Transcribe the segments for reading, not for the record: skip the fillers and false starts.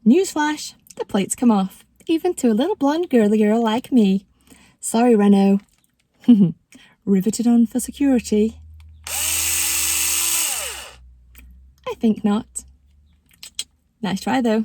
Newsflash, the plates come off, even to a little blonde girly girl like me. Sorry, Renault. Riveted on for security? I think not. Nice try though.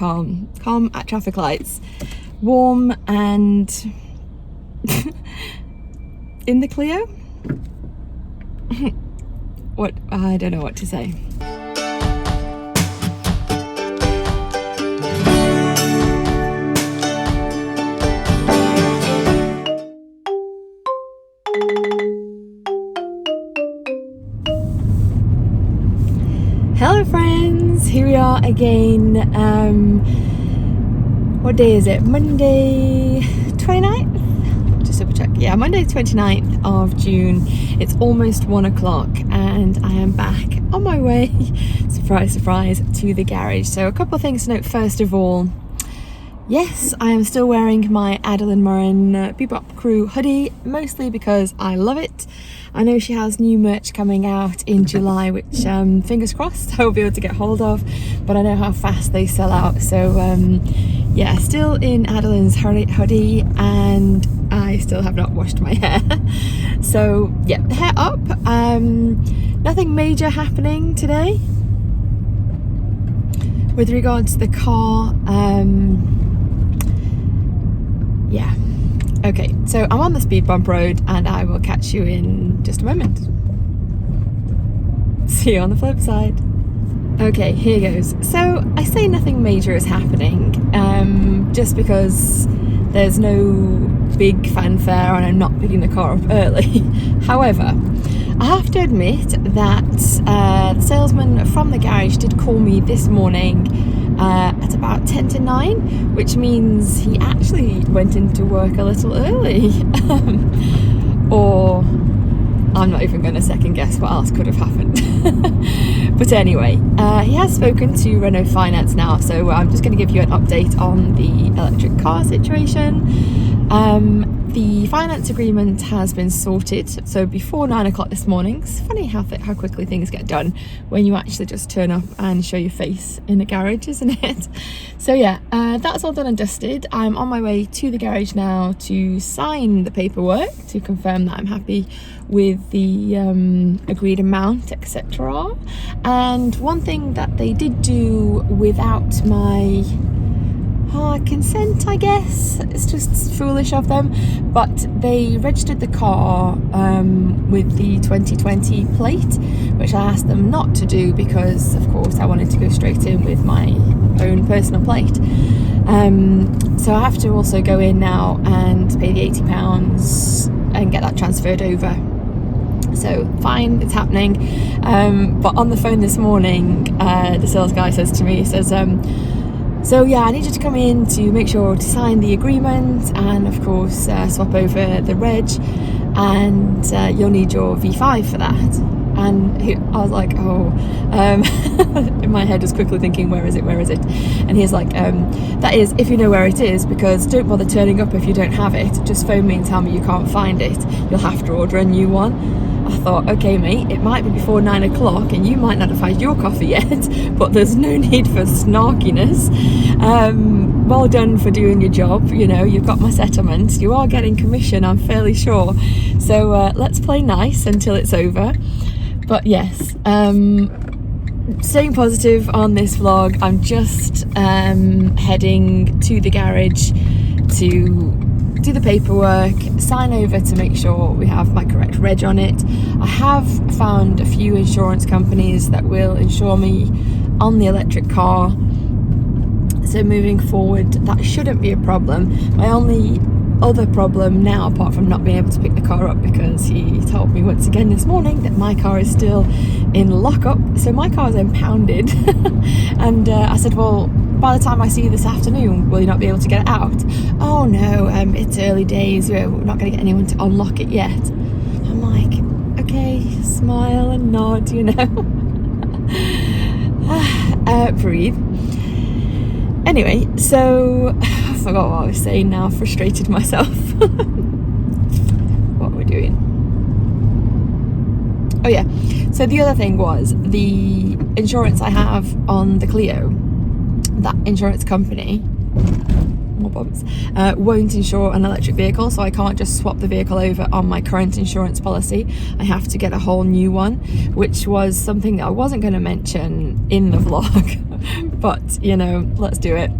Calm at traffic lights. Warm and in the Clio? What? I don't know what to say. Hello friends, here we are again. What day is it? Monday 29th? Just double check. Yeah, Monday 29th of June. It's almost 1 o'clock and I am back on my way, surprise, surprise, to the garage. So a couple of things to note. First of all, yes, I am still wearing my Adeline Morin Bebop Crew hoodie, mostly because I love it. I know she has new merch coming out in July, which fingers crossed I will be able to get hold of, but I know how fast they sell out. So yeah, still in Adeline's hoodie, and I still have not washed my hair. So yeah, hair up. Nothing major happening today with regards to the car. Yeah. Okay, so I'm on the speed bump road and I will catch you in just a moment. See you on the flip side. Okay, here goes. So I say nothing major is happening, just because there's no big fanfare and I'm not picking the car up early. However, I have to admit that the salesman from the garage did call me this morning at about 10 to 9, which means he actually went into work a little early. Or I'm not even going to second guess what else could have happened. But anyway, he has spoken to Renault Finance now, so I'm just going to give you an update on the electric car situation. The finance agreement has been sorted, so before 9 o'clock this morning. It's funny how quickly things get done when you actually just turn up and show your face in a garage, isn't it? So yeah, that's all done and dusted. I'm on my way to the garage now to sign the paperwork to confirm that I'm happy with the agreed amount, etc. And one thing that they did do without my consent, I guess, it's just foolish of them, but they registered the car with the 2020 plate, which I asked them not to do because of course I wanted to go straight in with my own personal plate. So I have to also go in now and pay the £80 and get that transferred over. So fine, it's happening. But on the phone this morning, the sales guy says to me, he says, so yeah, I need you to come in to make sure to sign the agreement and of course swap over the reg, and you'll need your V5 for that. And I was like, oh, in my head was quickly thinking, where is it? And he's like, that is if you know where it is, because don't bother turning up if you don't have it. Just phone me and tell me you can't find it. You'll have to order a new one. I thought, okay mate, it might be before 9 o'clock and you might not have had your coffee yet, but there's no need for snarkiness. Well done for doing your job, you know, you've got my settlement, you are getting commission, I'm fairly sure. So let's play nice until it's over. But yes, staying positive on this vlog. I'm just heading to the garage to do the paperwork, sign over to make sure we have my correct reg on it. I have found a few insurance companies that will insure me on the electric car, so moving forward that shouldn't be a problem. My only other problem now, apart from not being able to pick the car up, because he told me once again this morning that my car is still in lockup, so my car is impounded. And I said, well, by the time I see you this afternoon, will you not be able to get it out? Oh no, it's early days, we're not going to get anyone to unlock it yet. I'm like, okay, smile and nod, you know. Breathe. Anyway, so I forgot what I was saying now, I've frustrated myself. What we're doing. Oh yeah, so the other thing was the insurance I have on the Clio. That insurance company, more bumps, won't insure an electric vehicle, so I can't just swap the vehicle over on my current insurance policy. I have to get a whole new one, which was something that I wasn't going to mention in the vlog, but you know, let's do it.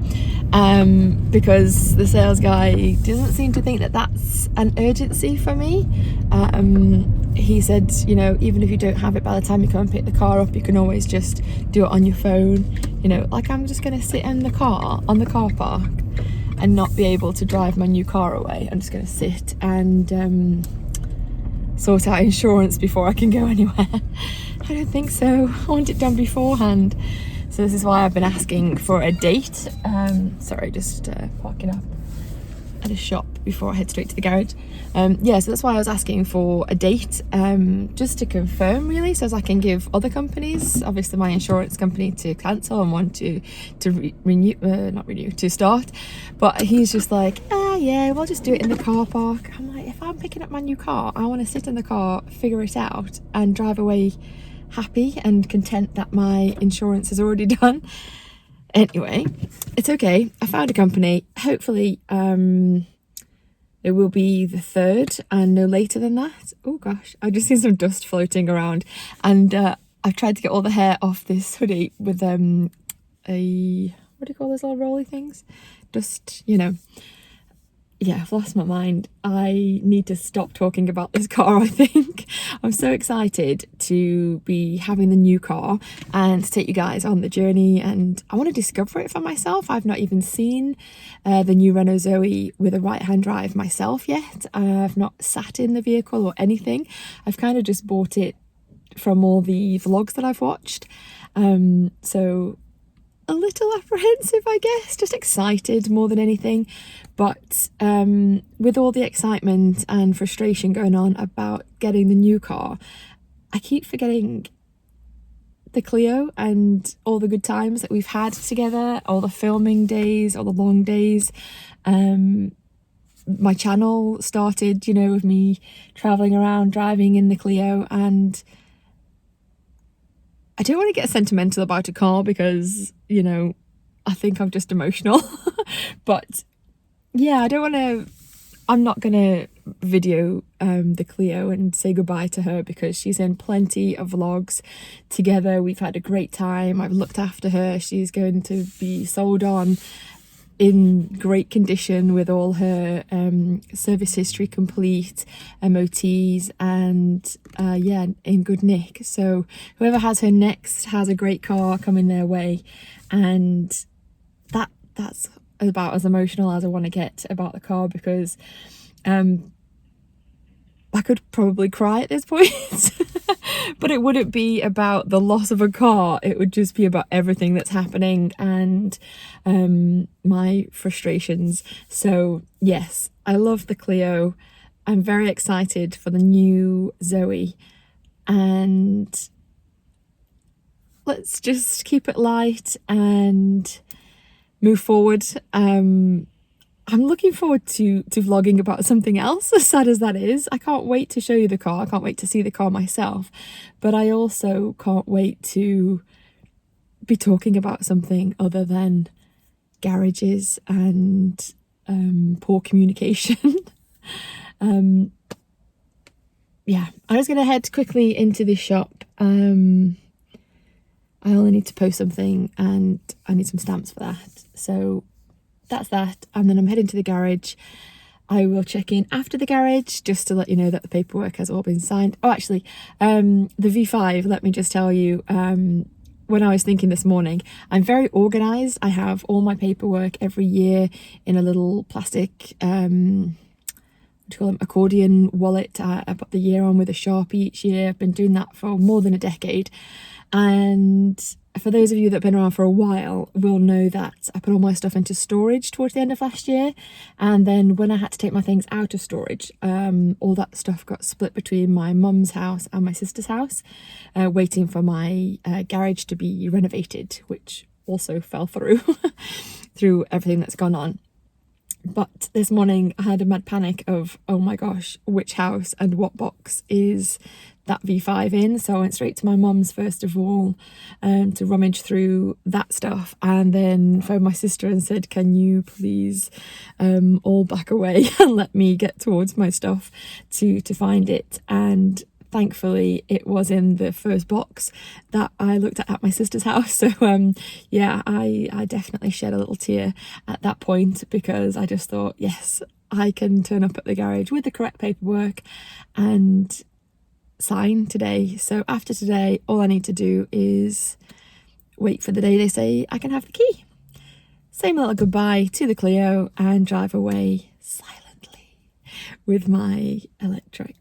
Because the sales guy doesn't seem to think that that's an urgency for me. He said, you know, even if you don't have it by the time you come and pick the car up, you can always just do it on your phone. You know, like I'm just going to sit in the car, on the car park, and not be able to drive my new car away. I'm just going to sit and sort out insurance before I can go anywhere. I don't think so. I want it done beforehand. So this is why I've been asking for a date. Sorry, just parking up at a shop before I head straight to the garage. Yeah, so that's why I was asking for a date, just to confirm really, so as I can give other companies, obviously my insurance company to cancel and one to renew, to start. But he's just like, yeah, we'll just do it in the car park. I'm like, if I'm picking up my new car, I want to sit in the car, figure it out, and drive away happy and content that my insurance is already done. Anyway, it's okay. I found a company. Hopefully, it will be the 3rd and no later than that. Oh gosh, I've just seen some dust floating around, and I've tried to get all the hair off this hoodie with a, what do you call those little rolly things? Just, you know. Yeah, I've lost my mind. I need to stop talking about this car, I think. I'm so excited to be having the new car and to take you guys on the journey, and I want to discover it for myself. I've not even seen the new Renault Zoe with a right-hand drive myself yet. I've not sat in the vehicle or anything. I've kind of just bought it from all the vlogs that I've watched. So a little apprehensive, I guess, just excited more than anything. But with all the excitement and frustration going on about getting the new car, I keep forgetting the Clio and all the good times that we've had together, all the filming days, all the long days. My channel started, you know, with me traveling around driving in the Clio, and I don't want to get sentimental about a car because, you know, I think I'm just emotional. But yeah, I'm not going to video the Clio and say goodbye to her because she's in plenty of vlogs together. We've had a great time. I've looked after her. She's going to be sold on in great condition with all her service history complete, MOTs, and yeah, in good nick. So whoever has her next has a great car coming their way, and that's about as emotional as I want to get about the car, because I could probably cry at this point. But it wouldn't be about the loss of a car, it would just be about everything that's happening and my frustrations. So yes, I love the Clio. I'm very excited for the new Zoe, and let's just keep it light and move forward. I'm looking forward to vlogging about something else, as sad as that is. I can't wait to show you the car. I can't wait to see the car myself. But I also can't wait to be talking about something other than garages and poor communication. Yeah, I'm just going to head quickly into this shop. I only need to post something and I need some stamps for that. So that's that, and then I'm heading to the garage. I will check in after the garage just to let you know that the paperwork has all been signed. Oh, actually, the V5, let me just tell you, when I was thinking this morning, I'm very organised. I have all my paperwork every year in a little plastic, what do you call them, accordion wallet. I put the year on with a Sharpie each year. I've been doing that for more than a decade. And for those of you that have been around for a while will know that I put all my stuff into storage towards the end of last year, and then when I had to take my things out of storage, all that stuff got split between my mum's house and my sister's house, waiting for my garage to be renovated, which also fell through through everything that's gone on. But this morning I had a mad panic of, oh my gosh, which house and what box is that V5 in? So I went straight to my mum's first of all, to rummage through that stuff, and then phoned my sister and said, can you please all back away and let me get towards my stuff to find it. And thankfully it was in the first box that I looked at my sister's house. So yeah, I definitely shed a little tear at that point, because I just thought, yes, I can turn up at the garage with the correct paperwork and sign today. So after today, all I need to do is wait for the day they say I can have the key, say my little goodbye to the Clio, and drive away silently with my electric.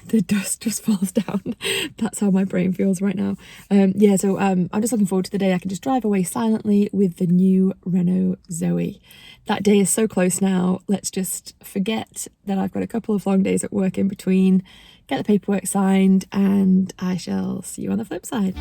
The dust just falls down. That's how my brain feels right now. Yeah, so I'm just looking forward to the day I can just drive away silently with the new Renault Zoe. That day is so close now. Let's just forget that I've got a couple of long days at work in between, get the paperwork signed, and I shall see you on the flip side.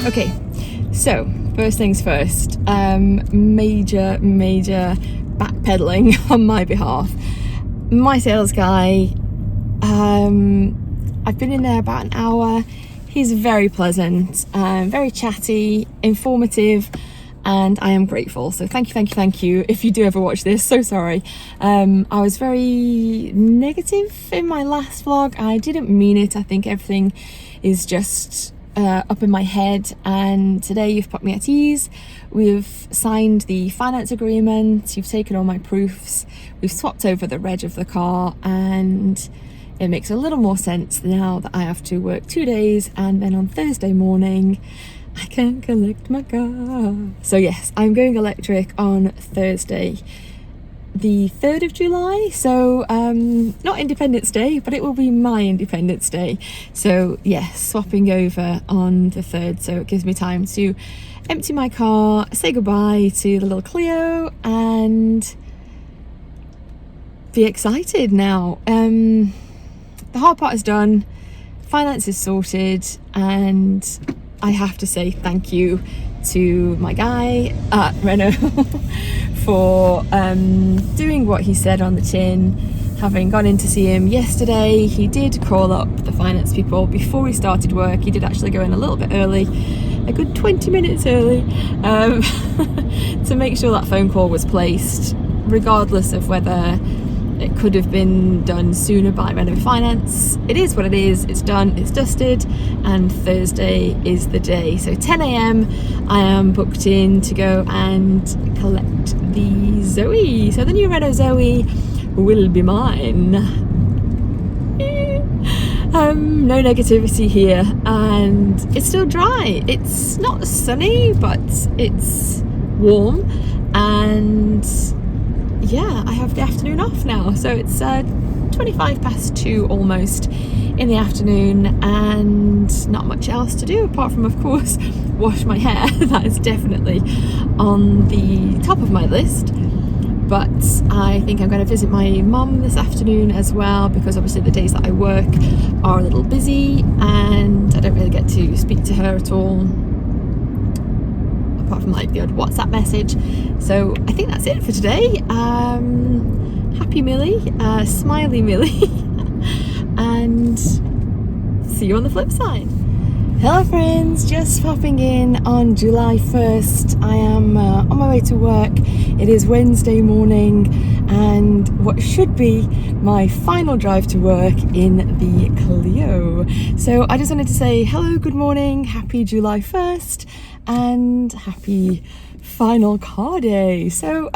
Okay, so first things first, major backpedaling on my behalf. My sales guy, I've been in there about an hour. He's very pleasant, very chatty, informative, and I am grateful. So thank you if you do ever watch this. So sorry. I was very negative in my last vlog. I didn't mean it. I think everything is just up in my head, and today you've put me at ease. We've signed the finance agreement, you've taken all my proofs, we've swapped over the reg of the car, and it makes a little more sense now that I have to work 2 days, and then on Thursday morning I can collect my car. So yes, I'm going electric on Thursday, the 3rd of July, so not Independence Day, but it will be my Independence Day. So yes, swapping over on the 3rd, so it gives me time to empty my car, say goodbye to the little Clio, and be excited now. The hard part is done, finance is sorted, and I have to say thank you to my guy at Renault for doing what he said on the tin. Having gone in to see him yesterday, he did call up the finance people before he started work. He did actually go in a little bit early, a good 20 minutes early, to make sure that phone call was placed, regardless of whether it could have been done sooner by Renault Finance. It is what it is, it's done, it's dusted, and Thursday is the day. So 10 AM I am booked in to go and collect the Zoe. So the new Renault Zoe will be mine. No negativity here, and it's still dry. It's not sunny, but it's warm, and yeah, I have the afternoon off now. So it's 2 almost in the afternoon, and not much else to do apart from, of course, wash my hair. That is definitely on the top of my list. But I think I'm going to visit my mum this afternoon as well, because obviously the days that I work are a little busy and I don't really get to speak to her at all, apart from like the odd WhatsApp message. So I think that's it for today. Happy Millie, smiley Millie, and see you on the flip side. Hello friends, just popping in on July 1st. I am on my way to work. It is Wednesday morning and what should be my final drive to work in the Clio. So I just wanted to say hello, good morning, happy July 1st and happy final car day. So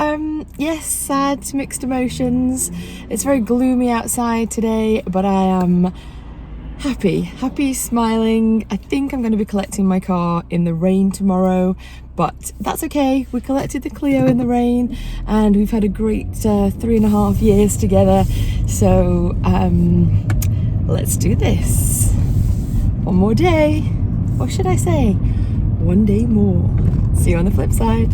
yes, sad, mixed emotions. It's very gloomy outside today, but I am happy, smiling. I think I'm going to be collecting my car in the rain tomorrow, but that's okay. We collected the Clio in the rain and we've had a great 3.5 years together. So let's do this. One more day, or should I say one day more. See you on the flip side.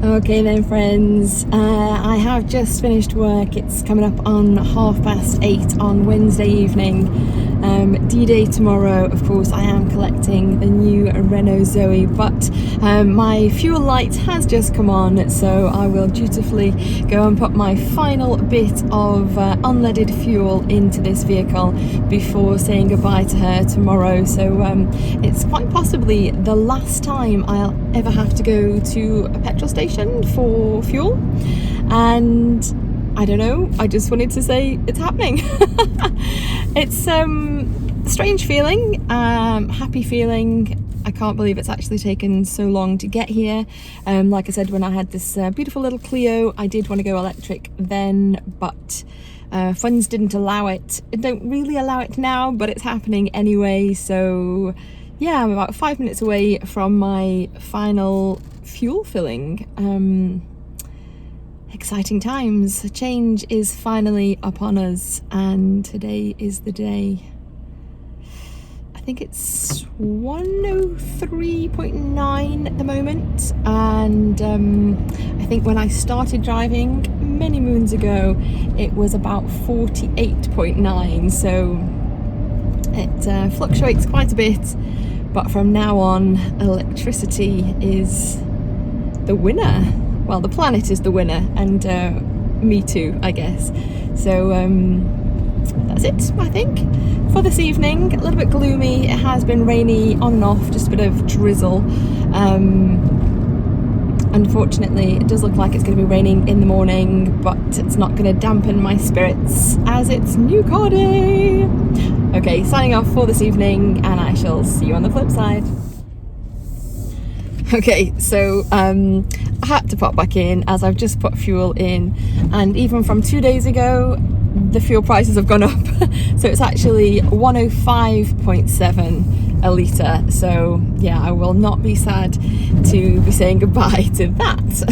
Okay then friends, I have just finished work. It's coming up on 8:30 on Wednesday evening. D-Day tomorrow. Of course I am collecting the new Renault Zoe, but my fuel light has just come on, so I will dutifully go and put my final bit of unleaded fuel into this vehicle before saying goodbye to her tomorrow. So it's quite possibly the last time I'll ever have to go to a petrol station for fuel, and I don't know, I just wanted to say it's happening. It's a strange feeling, happy feeling. I can't believe it's actually taken so long to get here. Like I said, when I had this beautiful little Clio, I did want to go electric then, but funds didn't allow it. It don't really allow it now, but it's happening anyway. So yeah, I'm about 5 minutes away from my final fuel filling. Exciting times. Change is finally upon us, and today is the day. I think it's 103.9 at the moment, and I think when I started driving many moons ago it was about 48.9, so it fluctuates quite a bit, but from now on electricity is the winner. Well, the planet is the winner, and me too, I guess. So that's it, I think, for this evening. A little bit gloomy. It has been rainy on and off, just a bit of drizzle. Unfortunately, it does look like it's going to be raining in the morning, but it's not going to dampen my spirits as it's new car day. Okay, signing off for this evening, and I shall see you on the flip side. Okay, so I had to pop back in as I've just put fuel in, and even from 2 days ago the fuel prices have gone up. So it's actually 105.7 a litre. So yeah, I will not be sad to be saying goodbye to that.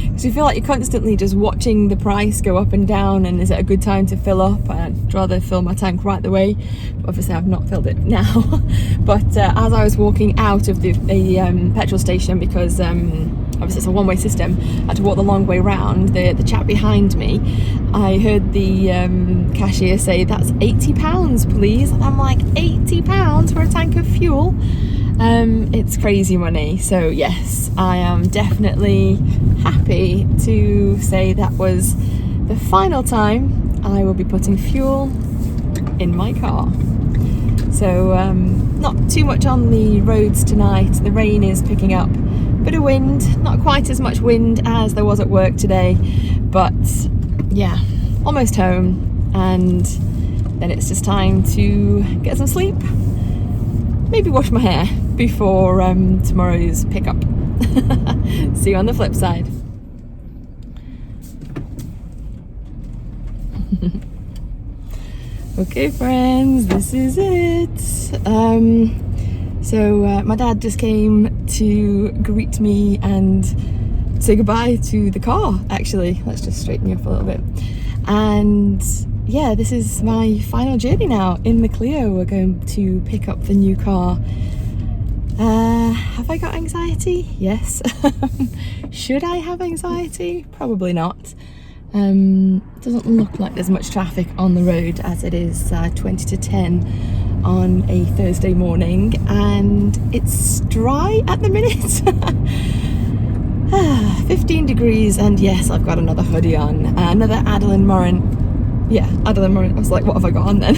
Because you feel like you're constantly just watching the price go up and down, and is it a good time to fill up? I'd rather fill my tank right the way. Obviously I've not filled it now. But as I was walking out of the petrol station, because obviously it's a one-way system, I had to walk the long way round, the chap behind me, I heard the cashier say, "That's £80 please," and I'm like, £80 for a tank of fuel? It's crazy money. So yes, I am definitely happy to say that was the final time I will be putting fuel in my car. So not too much on the roads tonight. The rain is picking up, bit of wind, not quite as much wind as there was at work today, but yeah, almost home, and then it's just time to get some sleep, maybe wash my hair before tomorrow's pickup. See you on the flip side. Okay friends, this is it. So my dad just came to greet me and say goodbye to the car, actually. Let's just straighten you up a little bit. And yeah, this is my final journey now in the Clio. We're going to pick up the new car. Have I got anxiety? Yes. Should I have anxiety? Probably not. Doesn't look like there's much traffic on the road as it is 20 to 10 on a Thursday morning, and it's dry at the minute. 15 degrees, and yes, I've got another hoodie on, another Adeline Morin. Yeah, Adeline Morin. I was like, what have I got on then?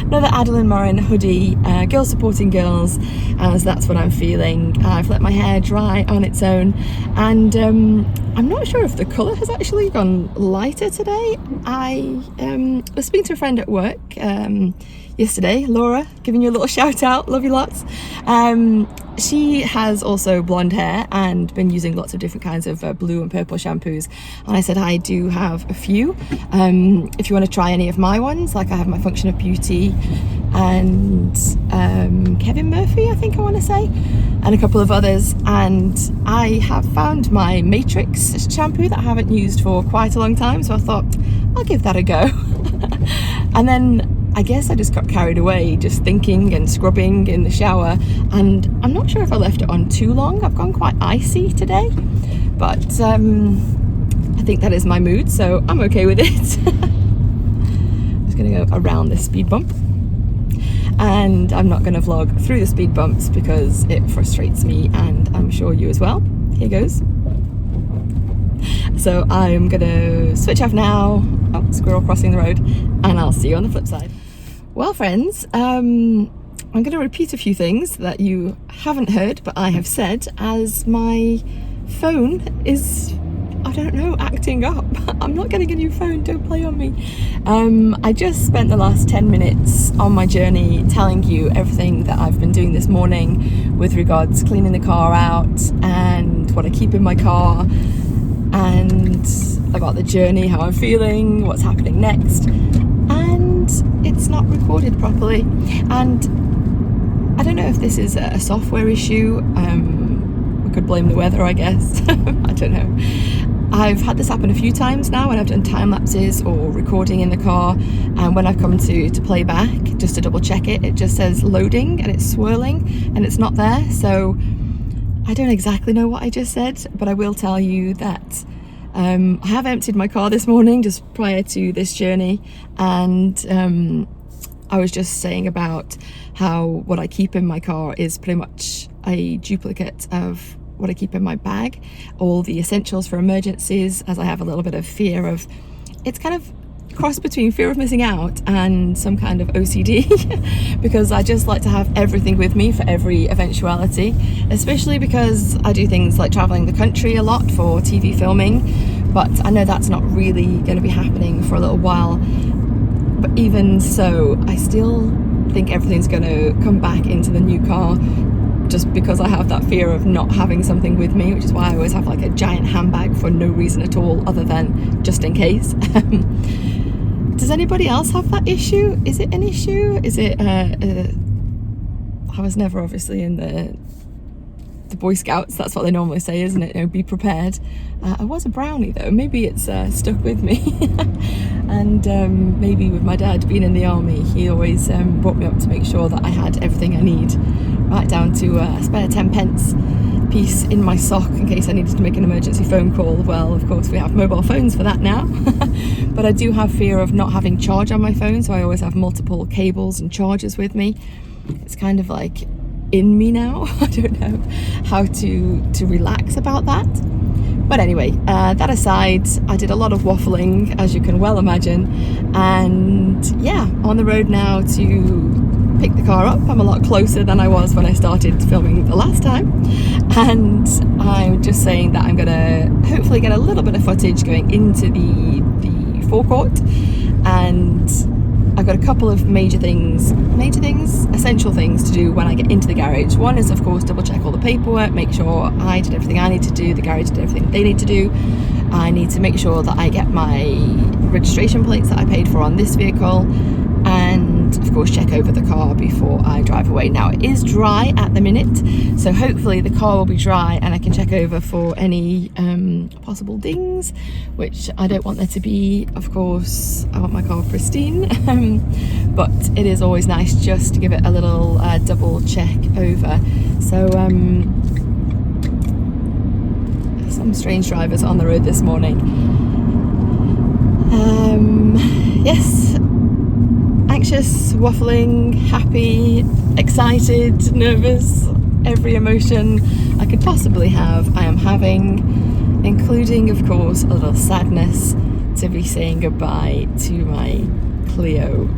Another Adeline Morin hoodie, girls supporting girls, as that's what I'm feeling. I've let my hair dry on its own, and I'm not sure if the colour has actually gone lighter today. I was speaking to a friend at work yesterday, Laura, giving you a little shout out, love you lots. She has also blonde hair and been using lots of different kinds of blue and purple shampoos, and I said I do have a few. If you want to try any of my ones, like I have my Function of Beauty and Kevin Murphy, I think I want to say, and a couple of others, and I have found my Matrix shampoo that I haven't used for quite a long time, so I thought I'll give that a go. And then I guess I just got carried away just thinking and scrubbing in the shower, and I'm not sure if I left it on too long. I've gone quite icy today, but I think that is my mood, so I'm okay with it. I'm just gonna go around this speed bump, and I'm not gonna vlog through the speed bumps because it frustrates me, and I'm sure you as well. Here goes. So I'm gonna switch off now. Oh, squirrel crossing the road, and I'll see you on the flip side. Well, friends, I'm going to repeat a few things that you haven't heard, but I have said, as my phone is, I don't know, acting up. I'm not getting a new phone, don't play on me. I just spent the last 10 minutes on my journey telling you everything that I've been doing this morning with regards cleaning the car out and what I keep in my car, and about the journey, how I'm feeling, what's happening next. And it's not recorded properly, and I don't know if this is a software issue. We could blame the weather, I guess. I don't know. I've had this happen a few times now when I've done time lapses or recording in the car, and when I've come to play back just to double check it, it just says loading and it's swirling and it's not there. So I don't exactly know what I just said, but I will tell you that I have emptied my car this morning just prior to this journey, and I was just saying about how what I keep in my car is pretty much a duplicate of what I keep in my bag, all the essentials for emergencies, as I have a little bit of fear of, it's kind of cross between fear of missing out and some kind of OCD because I just like to have everything with me for every eventuality, especially because I do things like traveling the country a lot for TV filming, but I know that's not really going to be happening for a little while. But even so, I still think everything's going to come back into the new car, just because I have that fear of not having something with me, which is why I always have like a giant handbag for no reason at all other than just in case. Does anybody else have that issue? Is it an issue? Is it I was never obviously in the Boy Scouts, that's what they normally say, isn't it? You know, be prepared. I was a brownie though, maybe it's stuck with me. And maybe with my dad being in the army, he always brought me up to make sure that I had everything I need, right down to a spare 10 pence piece in my sock in case I needed to make an emergency phone call. Well, of course we have mobile phones for that now. But I do have fear of not having charge on my phone, so I always have multiple cables and chargers with me. It's kind of like in me now. I don't know how to relax about that. But anyway, that aside, I did a lot of waffling, as you can well imagine, and yeah, on the road now to pick the car up. I'm a lot closer than I was when I started filming the last time, and I'm just saying that I'm gonna hopefully get a little bit of footage going into the forecourt, and I've got a couple of major things, essential things to do when I get into the garage. One is, of course, double check all the paperwork, make sure I did everything I need to do, the garage did everything they need to do. I need to make sure that I get my registration plates that I paid for on this vehicle, and of course check over the car before I drive away. Now it is dry at the minute, so hopefully the car will be dry and I can check over for any possible dings, which I don't want there to be. Of course I want my car pristine, but it is always nice just to give it a little double check over. So some strange drivers on the road this morning. Yes, anxious, waffling, happy, excited, nervous, every emotion I could possibly have, I am having, including, of course, a little sadness to be saying goodbye to my Clio.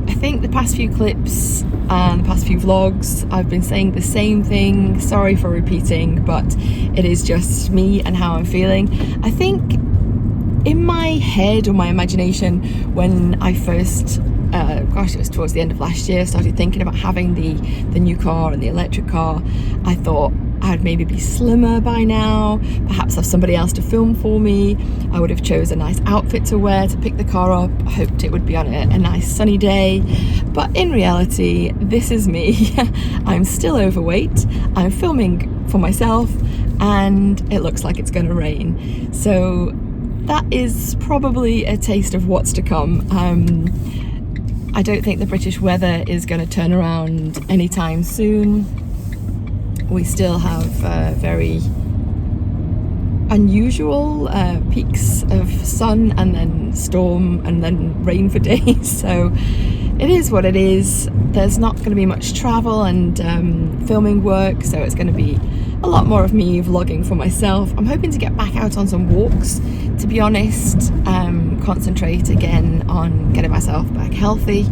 I think the past few clips and the past few vlogs, I've been saying the same thing. Sorry for repeating, but it is just me and how I'm feeling. I think in my head or my imagination, when I first, it was towards the end of last year, started thinking about having the new car and the electric car, I thought I'd maybe be slimmer by now, perhaps have somebody else to film for me. I would have chose a nice outfit to wear to pick the car up. I hoped it would be on a nice sunny day, but in reality, this is me. I'm still overweight, I'm filming for myself, and it looks like it's going to rain. So that is probably a taste of what's to come. I don't think the British weather is going to turn around anytime soon. We still have very unusual peaks of sun and then storm and then rain for days, so it is what it is. There's not going to be much travel and filming work, so it's going to be a lot more of me vlogging for myself. I'm hoping to get back out on some walks, to be honest, concentrate again on getting myself back healthy,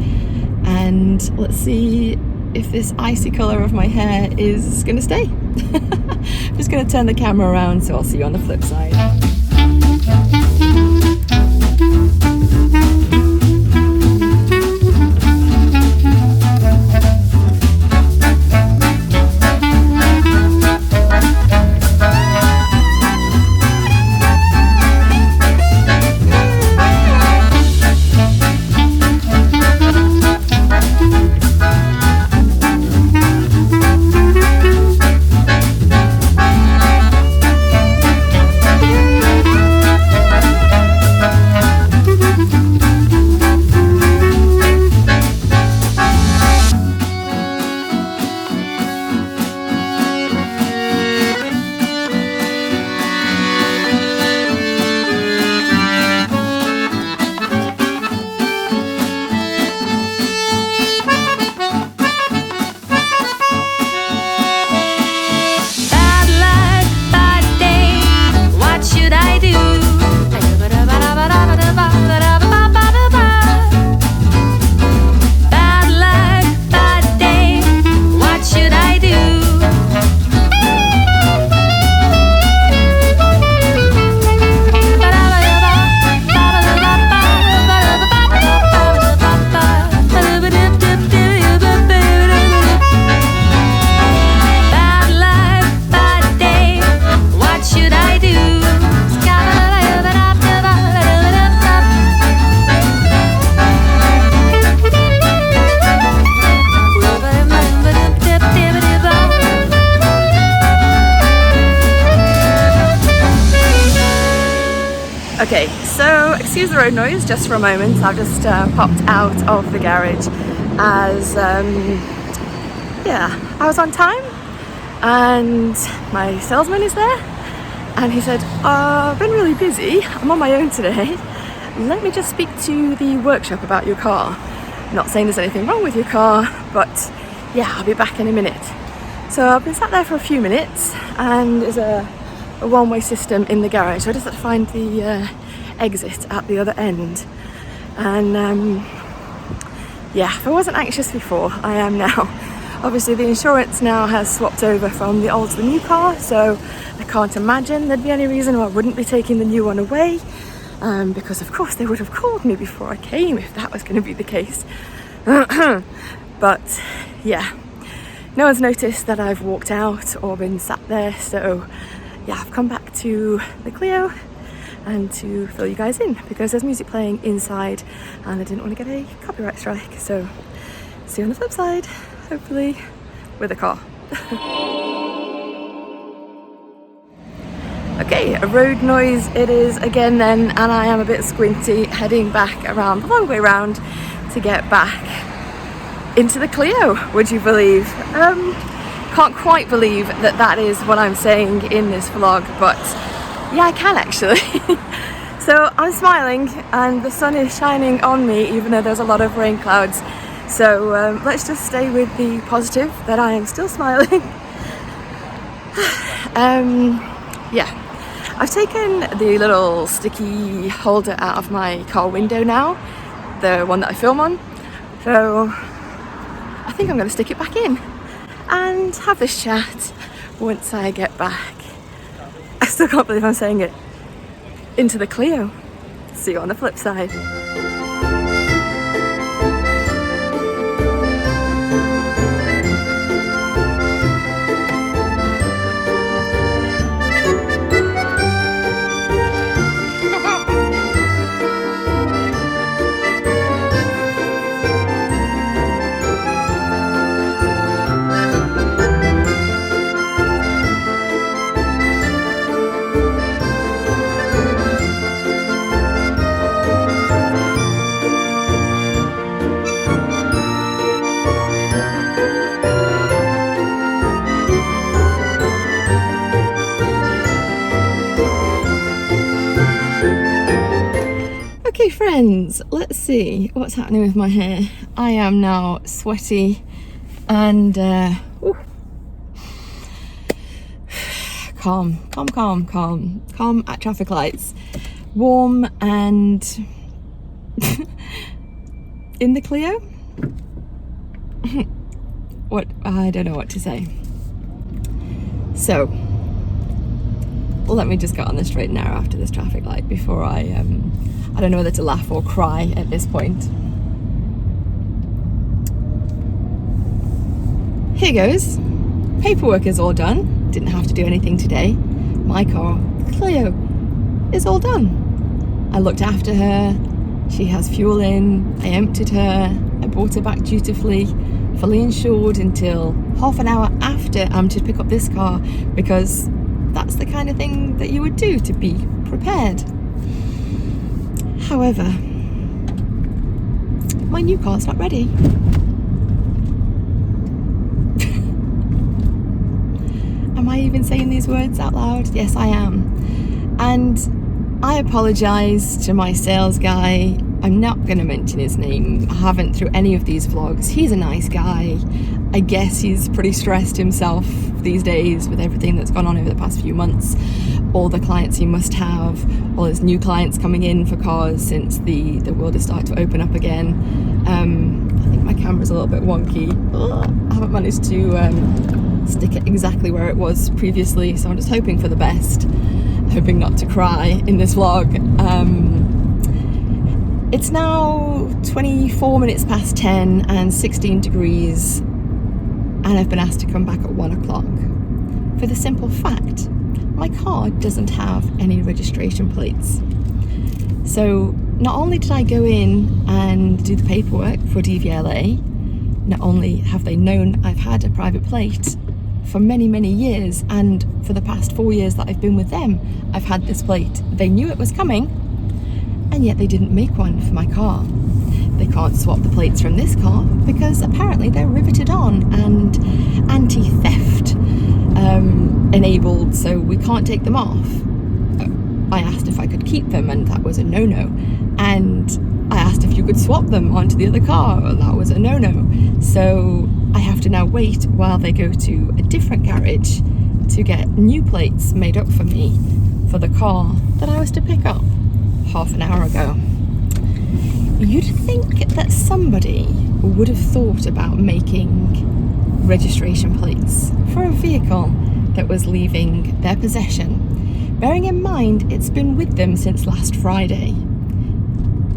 and let's see if this icy colour of my hair is going to stay. I'm just going to turn the camera around, so I'll see you on the flip side. Okay, so excuse the road noise just for a moment. I've just popped out of the garage as, I was on time and my salesman is there and he said, I've been really busy, I'm on my own today. Let me just speak to the workshop about your car. Not saying there's anything wrong with your car, but yeah, I'll be back in a minute. So I've been sat there for a few minutes and there's a one-way system in the garage, so I just had to find the exit at the other end. And if I wasn't anxious before, I am now. Obviously the insurance now has swapped over from the old to the new car, so I can't imagine there'd be any reason why I wouldn't be taking the new one away, because of course they would have called me before I came if that was going to be the case. But yeah, no one's noticed that I've walked out or been sat there, so yeah, I've come back to the Clio and to fill you guys in because there's music playing inside and I didn't want to get a copyright strike. So see you on the flip side, hopefully with a car. Okay, a road noise it is again then, and I am a bit squinty heading back around the long way round to get back into the Clio, would you believe? Can't quite believe that is what I'm saying in this vlog, but yeah, I can actually. So So I'm smiling and the sun is shining on me even though there's a lot of rain clouds. So let's just stay with the positive that I am still smiling. Yeah, I've taken the little sticky holder out of my car window now, the one that I film on. So I think I'm going to stick it back in and have this chat once I get back. I still can't believe I'm saying it. Into the Clio. See you on the flip side. Okay friends, let's see what's happening with my hair. I am now sweaty and calm at traffic lights, warm and in the Clio. What, I don't know what to say. So let me just get on the straight and narrow after this traffic light before I don't know whether to laugh or cry at this point. Here goes. Paperwork is all done. Didn't have to do anything today. My car, Clio, is all done. I looked after her. She has fuel in. I emptied her. I brought her back dutifully, fully insured until half an hour after I'm to pick up this car, because that's the kind of thing that you would do to be prepared. However, my new car's not ready. Am I even saying these words out loud? Yes, I am. And I apologise to my sales guy. I'm not going to mention his name. I haven't through any of these vlogs. He's a nice guy. I guess he's pretty stressed himself these days with everything that's gone on over the past few months. All the clients he must have, all his new clients coming in for cars since the world is starting to open up again. I think my camera's a little bit wonky. I haven't managed to stick it exactly where it was previously, so I'm just hoping for the best. Hoping not to cry in this vlog. It's now 24 minutes past 10 and 16 degrees, and I've been asked to come back at 1 o'clock for the simple fact my car doesn't have any registration plates. So not only did I go in and do the paperwork for DVLA, not only have they known I've had a private plate for many years, and for the past 4 years that I've been with them, I've had this plate. They knew it was coming, and yet they didn't make one for my car. They can't swap the plates from this car because apparently they're riveted on and anti-theft enabled, so we can't take them off. I asked if I could keep them, and that was a no-no. And I asked if you could swap them onto the other car, and that was a no-no. So I have to now wait while they go to a different garage to get new plates made up for me for the car that I was to pick up half an hour ago. You'd think that somebody would have thought about making registration plates for a vehicle that was leaving their possession, bearing in mind it's been with them since last Friday.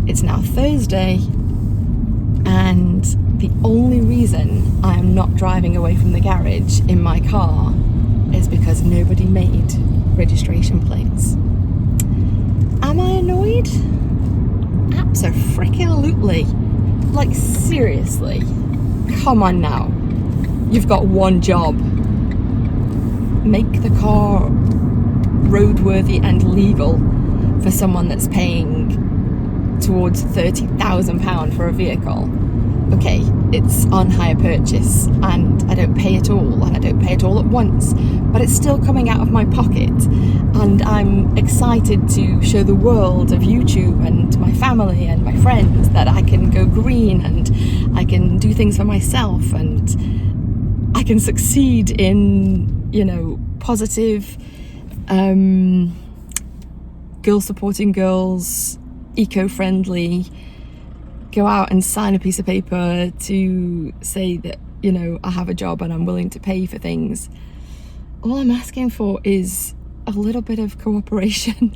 It's now Thursday, and the only reason I am not driving away from the garage in my car is because nobody made registration plates. Am I annoyed? Abso-freaking-lutely. Like, seriously. Come on now. You've got one job. Make the car roadworthy and legal for someone that's paying towards £30,000 for a vehicle. okay, it's on hire purchase and I don't pay it all, and I don't pay it all at once, but it's still coming out of my pocket, and I'm excited to show the world of YouTube and my family and my friends that I can go green and I can do things for myself and I can succeed in, you know, positive, girl supporting girls, eco-friendly, go out and sign a piece of paper to say that, you know, I have a job and I'm willing to pay for things. All I'm asking for is a little bit of cooperation.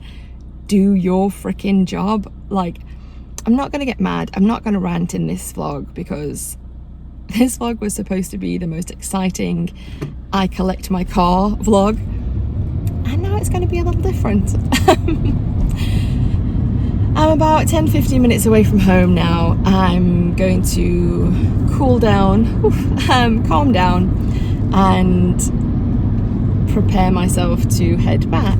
Do your freaking job. Like, I'm not going to get mad. I'm not going to rant in this vlog, because this vlog was supposed to be the most exciting I collect my car vlog, and now it's going to be a little different. I'm about 10-15 minutes away from home now. I'm going to cool down, calm down, and prepare myself to head back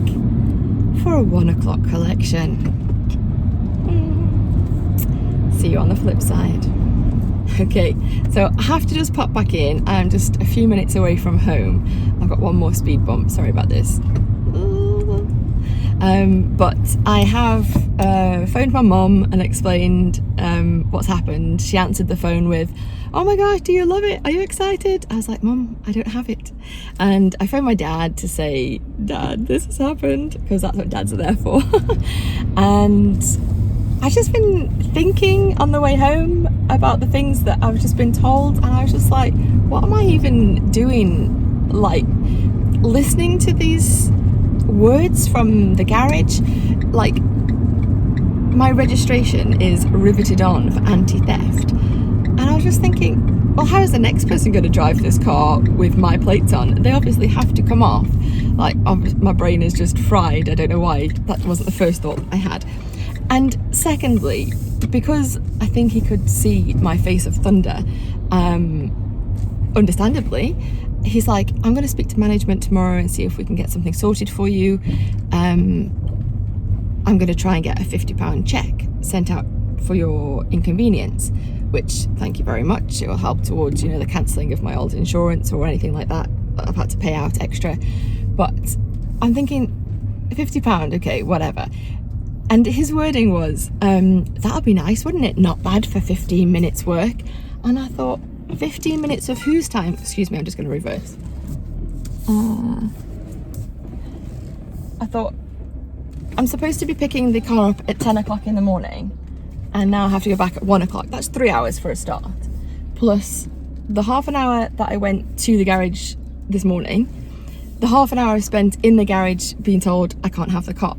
for a 1 o'clock collection. See you on the flip side. Okay, so I have to just pop back in. I'm just a few minutes away from home. I've got one more speed bump, sorry about this. But I have phoned my mum and explained what's happened. She answered the phone with, "Oh my gosh, do you love it? Are you excited?" I was like, "Mum, I don't have it." And I phoned my dad to say, "Dad, this has happened," because that's what dads are there for. And I've just been thinking on the way home about the things that I've just been told, and I was just like, what am I even doing? Like, listening to these words from the garage. Like, my registration is riveted on for anti-theft, and I was just thinking, well, how is the next person going to drive this car with my plates on? They obviously have to come off. Like, my brain is just fried. I don't know why. That wasn't the first thought I had. And secondly, because I think he could see my face of thunder, understandably, he's like, "I'm going to speak to management tomorrow and see if we can get something sorted for you. I'm going to try and get a £50 check sent out for your inconvenience," which, thank you very much. It will help towards, you know, the cancelling of my old insurance or anything like that I've had to pay out extra. But I'm thinking, £50, okay, whatever. And his wording was, "That'll be nice, wouldn't it? Not bad for 15 minutes work." And I thought, 15 minutes of whose time? Excuse me, I'm just going to reverse. I thought, I'm supposed to be picking the car up at 10 o'clock in the morning, and now I have to go back at 1 o'clock. That's 3 hours for a start. Plus the half an hour that I went to the garage this morning, the half an hour I spent in the garage being told I can't have the car.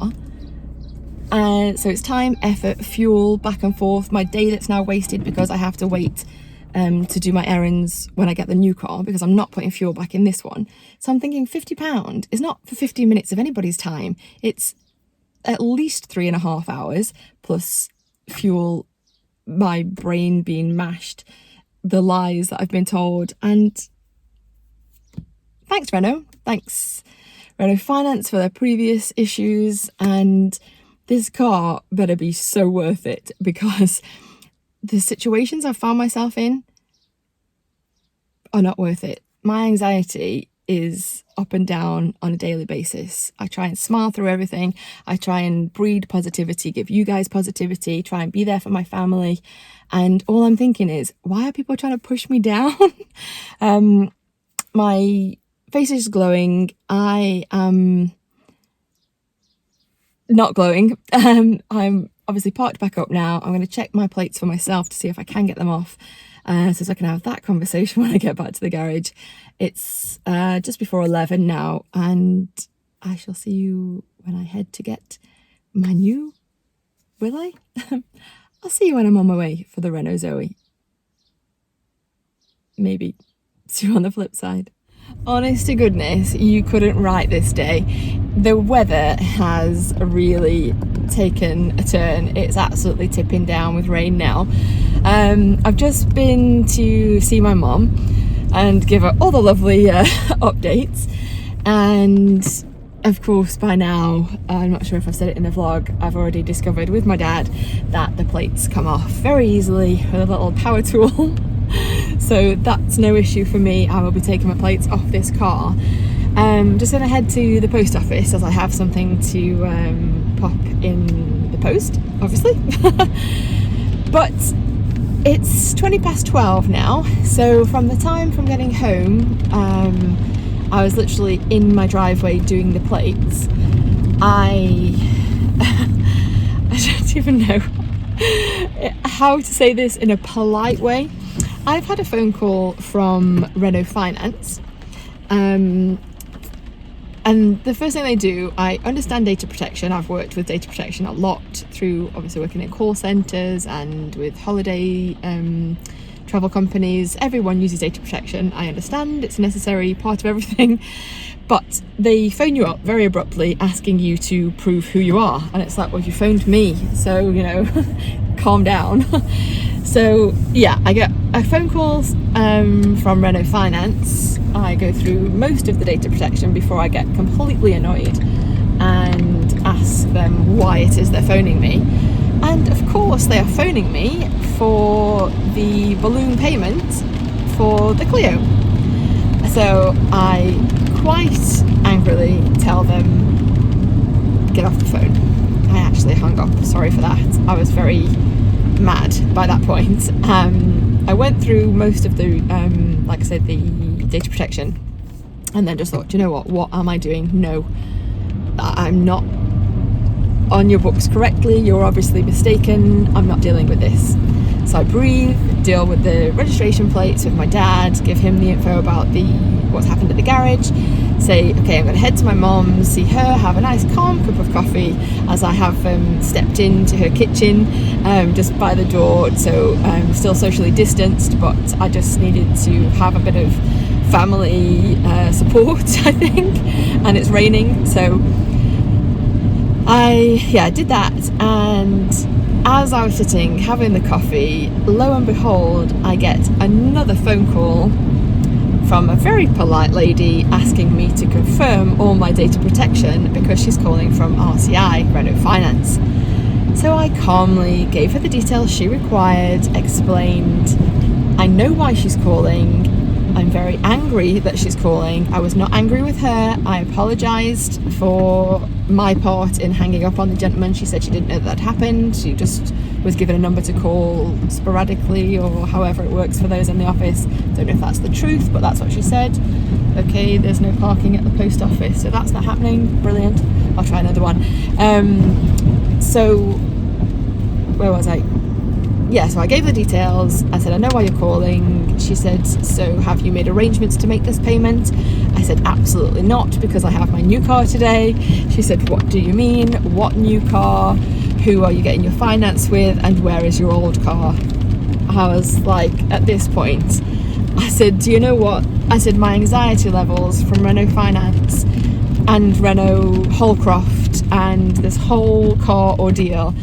And so it's time, effort, fuel, back and forth. My day that's now wasted because I have to wait to do my errands when I get the new car, because I'm not putting fuel back in this one. So I'm thinking £50 is not for 15 minutes of anybody's time. It's at least 3.5 hours plus fuel, my brain being mashed, the lies that I've been told. And thanks, Renault. Thanks, Renault Finance, for their previous issues. And this car better be so worth it, because the situations I've found myself in are not worth it. My anxiety is up and down on a daily basis. I try and smile through everything. I try and breed positivity, give you guys positivity, try and be there for my family. And all I'm thinking is, why are people trying to push me down? My face is glowing. I am not glowing. I'm obviously parked back up now. I'm going to check my plates for myself to see if I can get them off, so I can have that conversation when I get back to the garage. It's just before 11 now, and I shall see you when I head to get my new, will I? I'll see you when I'm on my way for the Renault Zoe. Maybe. See you on the flip side. Honest to goodness, you couldn't write this day. The weather has really taken a turn. It's absolutely tipping down with rain now. I've just been to see my mum and give her all the lovely updates, and of course by now, I'm not sure if I've said it in the vlog, I've already discovered with my dad that the plates come off very easily with a little power tool. so that's no issue for me. I will be taking my plates off this car. Just gonna head to the post office as I have something to pop in the post, obviously. But it's 12 now, so from the time from getting home, I was literally in my driveway doing the plates. I don't even know how to say this in a polite way. I've had a phone call from Renault Finance, and the first thing they do, I understand data protection. I've worked with data protection a lot through obviously working in call centres and with holiday travel companies. Everyone uses data protection. I understand it's a necessary part of everything, but they phone you up very abruptly asking you to prove who you are, and it's like, well, you phoned me, so calm down. So yeah, I get a phone call from Renault Finance. I go through most of the data protection before I get completely annoyed and ask them why it is they're phoning me. And of course they are phoning me for the balloon payment for the Clio. So I quite angrily tell them, get off the phone. I actually hung up, sorry for that. I was very mad by that point. I went through most of the, like I said, the data protection, and then just thought, do you know what am I doing? No, I'm not on your books correctly. You're obviously mistaken. I'm not dealing with this. So I breathe, deal with the registration plates with my dad, give him the info about what's happened at the garage, say, okay, I'm going to head to my mum, see her, have a nice calm cup of coffee as I have stepped into her kitchen just by the door, so I'm still socially distanced, but I just needed to have a bit of family support, I think, and it's raining, so I did that. And as I was sitting having the coffee, lo and behold, I get another phone call from a very polite lady asking me to confirm all my data protection because she's calling from RCI, Renault Finance. So I calmly gave her the details she required, explained I know why she's calling, I'm very angry that she's calling. I was not angry with her. I apologised for my part in hanging up on the gentleman. She said she didn't know that happened. She just was given a number to call sporadically, or however it works for those in the office. Don't know if that's the truth, but that's what she said. Okay, there's no parking at the post office, so that's not happening. Brilliant. I'll try another one. So where was I? Yeah, so I gave the details. I said, I know why you're calling. She said, so have you made arrangements to make this payment? I said, absolutely not, because I have my new car today. She said, what do you mean? What new car? Who are you getting your finance with? And where is your old car? I was like, at this point, I said, do you know what? I said, my anxiety levels from Renault Finance and Renault Holcroft and this whole car ordeal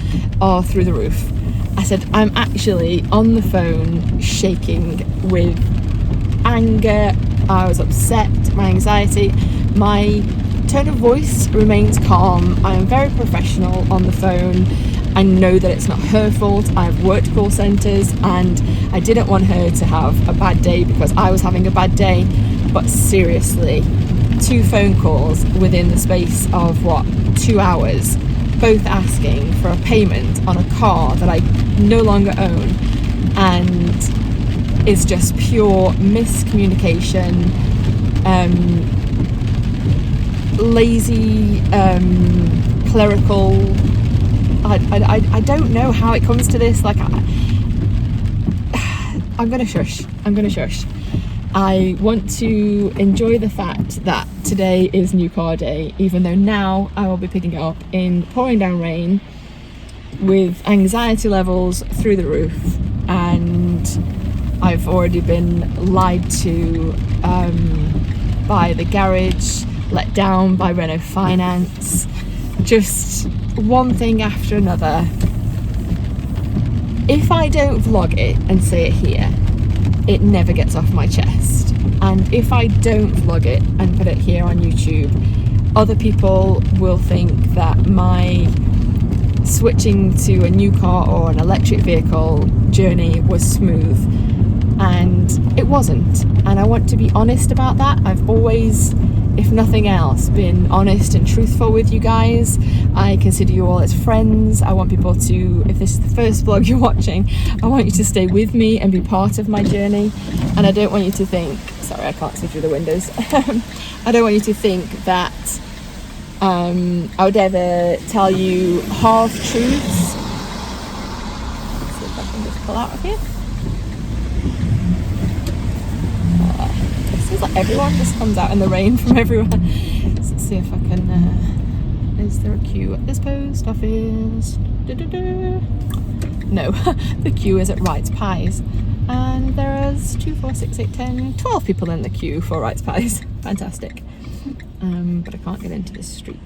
are through the roof. I said, I'm actually on the phone shaking with anger. I was upset, my anxiety. My tone of voice remains calm. I am very professional on the phone. I know that it's not her fault. I've worked call centres and I didn't want her to have a bad day because I was having a bad day. But seriously, 2 phone calls within the space of 2 hours, both asking for a payment on a car that I no longer own, and is just pure miscommunication, lazy, clerical. I don't know how it comes to this. Like, I'm gonna shush. I want to enjoy the fact that today is new car day, even though now I will be picking it up in pouring down rain with anxiety levels through the roof, and I've already been lied to by the garage, let down by Renault Finance, just one thing after another. If I don't vlog it and say it here, it never gets off my chest, and if I don't vlog it and put it here on YouTube, other people will think that my switching to a new car or an electric vehicle journey was smooth, and it wasn't, and I want to be honest about that. I've always, if nothing else, been honest and truthful with you guys. I consider you all as friends. I want people to, if this is the first vlog you're watching, I want you to stay with me and be part of my journey. And I don't want you to think, sorry, I can't see through the windows. I don't want you to think that I would ever tell you half truths. Let's see if I can just pull out of here. It seems like everyone just comes out in the rain from everywhere. So let's see if I can. Is there a queue at this post office? No, the queue is at Wright's Pies, and there is 2, 4, 6, 8, 10, 12 people in the queue for Wright's Pies. Fantastic. But I can't get into this street.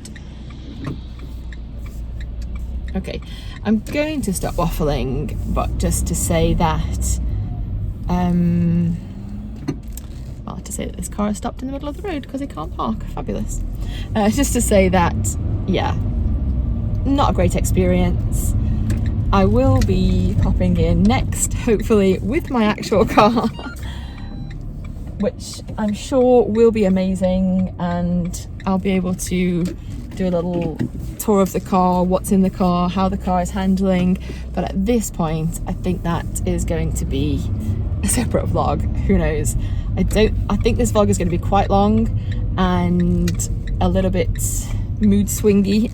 Okay, I'm going to stop waffling, but just to say that, well, to say that this car has stopped in the middle of the road because it can't park. Fabulous. Just to say that, yeah, not a great experience. I will be popping in next, hopefully, with my actual car, which I'm sure will be amazing, and I'll be able to do a little tour of the car, what's in the car, how the car is handling. But at this point, I think that is going to be a separate vlog. Who knows? I think this vlog is going to be quite long and a little bit mood swingy.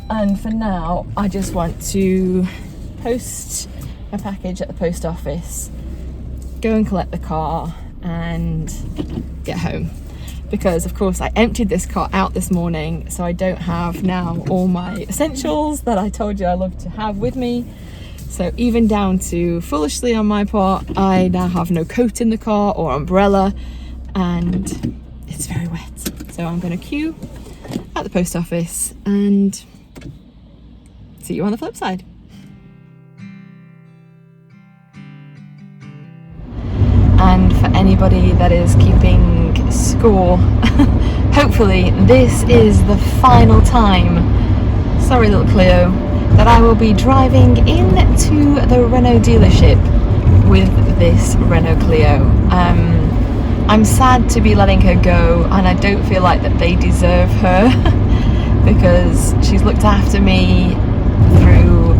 And for now, I just want to post my package at the post office, go and collect the car and get home. Because of course I emptied this car out this morning, so I don't have now all my essentials that I told you I love to have with me. So even down to, foolishly on my part, I now have no coat in the car or umbrella, and it's very wet. So I'm going to queue at the post office and see you on the flip side. And for anybody that is keeping score, hopefully this is the final time, sorry little Cleo, that I will be driving into the Renault dealership with this Renault Clio. I'm sad to be letting her go, and I don't feel like that they deserve her because she's looked after me through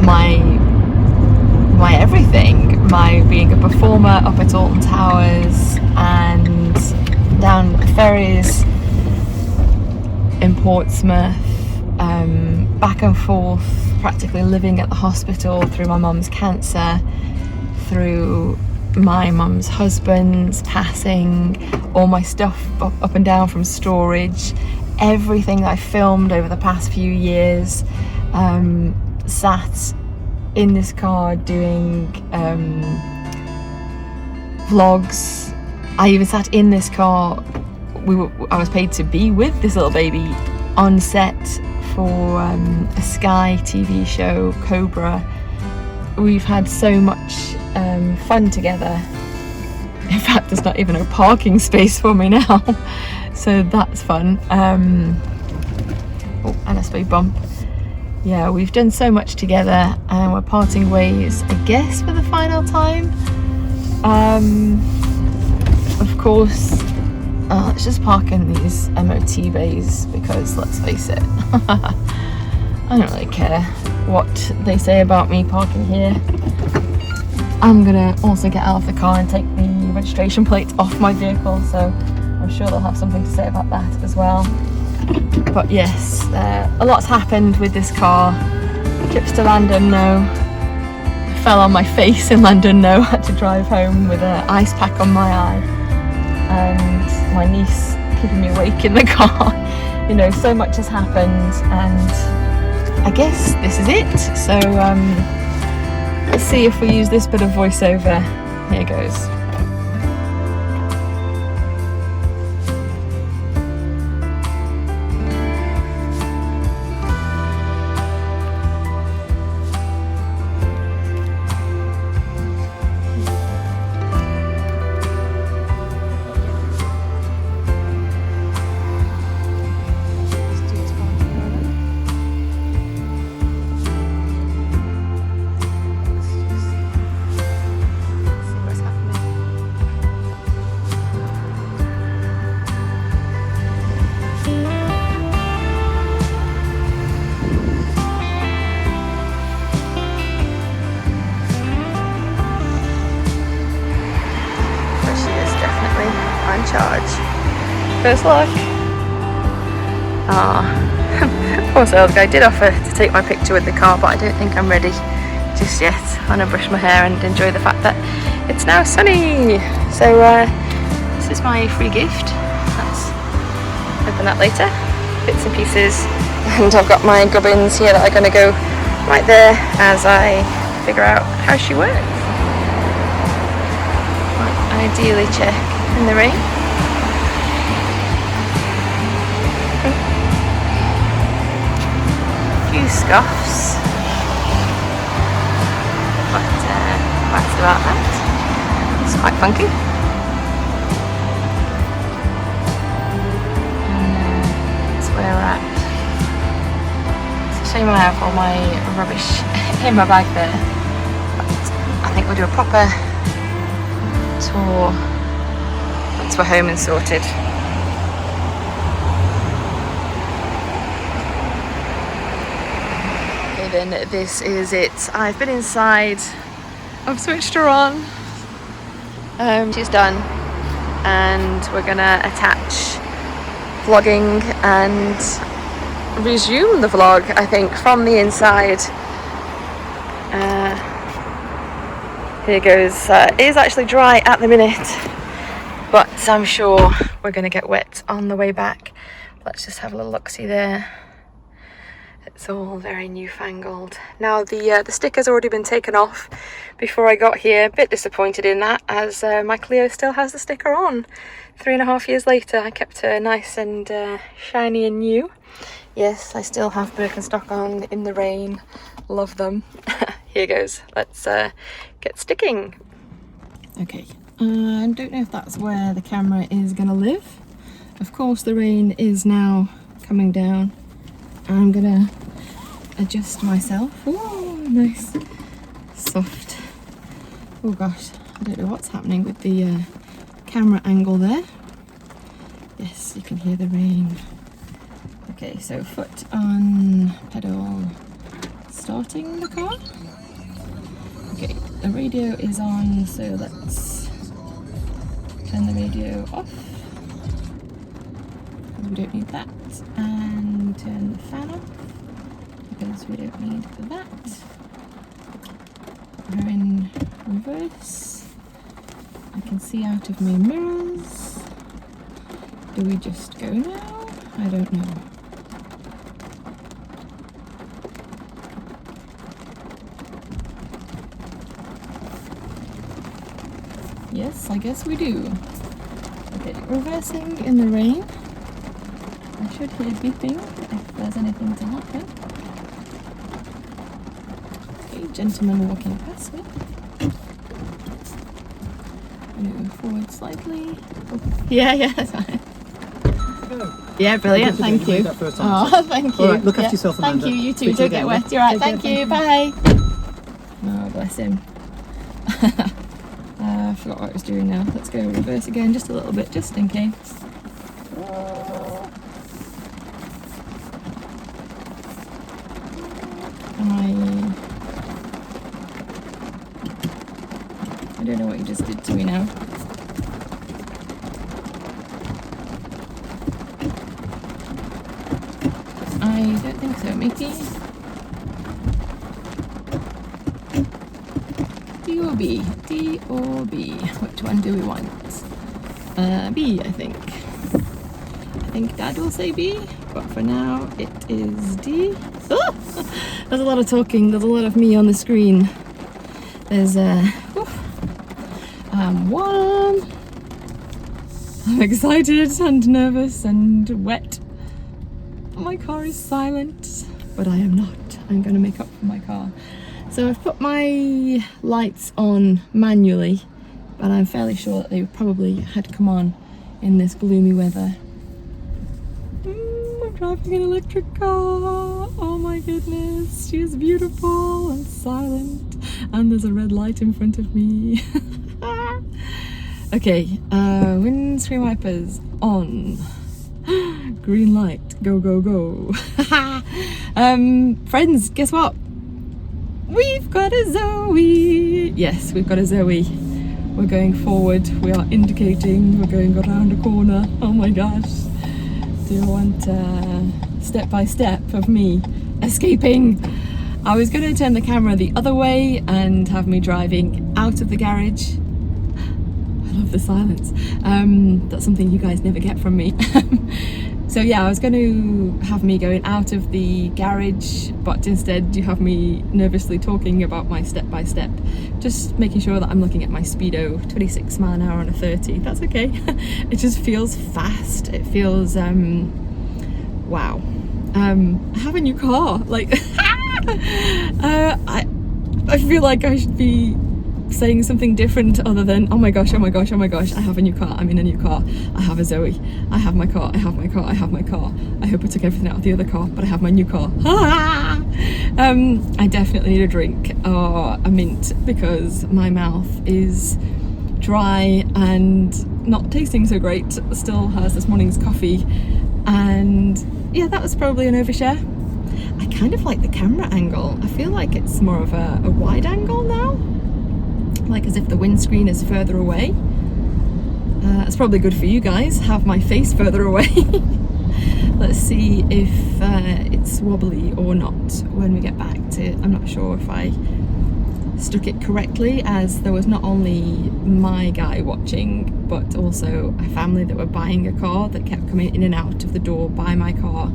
my everything, my being a performer up at Alton Towers and down ferries in Portsmouth, back and forth, practically living at the hospital through my mum's cancer, through my mum's husband's passing, all my stuff up and down from storage, everything I filmed over the past few years, sat in this car doing vlogs. I even sat in this car, I was paid to be with this little baby on set for a Sky TV show, Cobra. We've had so much fun together. In fact, there's not even a parking space for me now, so that's fun. Oh, and a speed bump. Yeah, we've done so much together, and we're parting ways, I guess, for the final time. Of course, let's just park in these MOT bays because, let's face it, I don't really care what they say about me parking here. I'm gonna also get out of the car and take the registration plate off my vehicle, so I'm sure they'll have something to say about that as well. But yes, a lot's happened with this car. Trips to London, no. I fell on my face in London, no. Had to drive home with an ice pack on my eye, and my niece keeping me awake in the car. You know, so much has happened, and I guess this is it. So let's see if we use this bit of voiceover. Here goes. charge. First look. Ah, poor sales guy did offer to take my picture with the car, but I don't think I'm ready just yet. I'm gonna brush my hair and enjoy the fact that it's now sunny. So this is my free gift. Let's open that later. Bits and pieces, and I've got my gubbins here that are gonna go right there as I figure out how she works. Might ideally check in the rain. Few scuffs, but that's about that. It's quite funky. And that's where we're at. It's a shame I have all my rubbish in my bag there, but I think we'll do a proper tour once we're home and sorted. Then this is it. I've been inside, I've switched her on, she's done, and we're gonna attach vlogging and resume the vlog, I think, from the inside. Here goes. It is actually dry at the minute, but I'm sure we're gonna get wet on the way back. Let's just have a little look-see there. It's all very newfangled. Now the sticker's already been taken off before I got here. A bit disappointed in that, as my Clio still has the sticker on. 3.5 years later, I kept her nice and shiny and new. Yes, I still have Birkenstock on in the rain. Love them. Here goes. Let's get sticking. Okay, I don't know if that's where the camera is gonna live. Of course, the rain is now coming down. I'm gonna adjust myself. Oh, nice, soft. Oh gosh, I don't know what's happening with the camera angle there. Yes, you can hear the rain. Okay, so foot on pedal, starting the car. Okay, the radio is on, so let's turn the radio off. We don't need that. And turn the fan off, because we don't need that. We're in reverse. I can see out of my mirrors. Do we just go now? I don't know. Yes, I guess we do. Okay, reversing in the rain. I should hear beeping if there's anything to happen. Okay, gentleman walking past me. Move forward slightly. Oh. Yeah, that's fine. Yeah, brilliant, thank you. Oh, thank you. All right, look after yourself, Amanda. Thank you, you too. Don't get wet. You're right, thank you, bye. Oh, bless him. I forgot what I was doing now. Let's go reverse again just a little bit, just in case. I don't know what you just did to me now. I don't think so, Mickey. D or B? D or B? Which one do we want? B, I think. I think Dad will say B, but for now it is D. Oh! There's a lot of talking, there's a lot of me on the screen. There's I'm warm, I'm excited and nervous and wet. My car is silent, but I am not. I'm going to make up for my car. So I've put my lights on manually, but I'm fairly sure that they probably had come on in this gloomy weather. I'm driving an electric car. Oh my goodness, she is beautiful and silent, and there's a red light in front of me. Okay, windscreen wipers on. Green light, go, go, go. Friends, guess what? We've got a Zoe. Yes, we've got a Zoe. we're going forward, we are indicating, we're going around a corner. Oh my gosh. Do you want step by step of me escaping? I was going to turn the camera the other way and have me driving out of the garage. I love the silence. That's something you guys never get from me. So yeah, I was going to have me going out of the garage, but instead you have me nervously talking about my step by step, just making sure that I'm looking at my speedo, 26 mile an hour on a 30. That's okay. It just feels fast. It feels wow. I have a new car. Like I feel like I should be saying something different other than, oh my gosh, oh my gosh, oh my gosh, I have a new car, I'm in a new car, I have a Zoe, I have my car, I have my car, I have my car. I hope I took everything out of the other car, but I have my new car. I definitely need a drink or a mint because my mouth is dry and not tasting so great. Still has this morning's coffee, and yeah, that was probably an overshare. I kind of like the camera angle. I feel like it's more of a wide angle now, like as if the windscreen is further away. It's probably good for you guys, have my face further away. Let's see if it's wobbly or not when we get back to, I'm not sure if I stuck it correctly, as there was not only my guy watching, but also a family that were buying a car that kept coming in and out of the door by my car,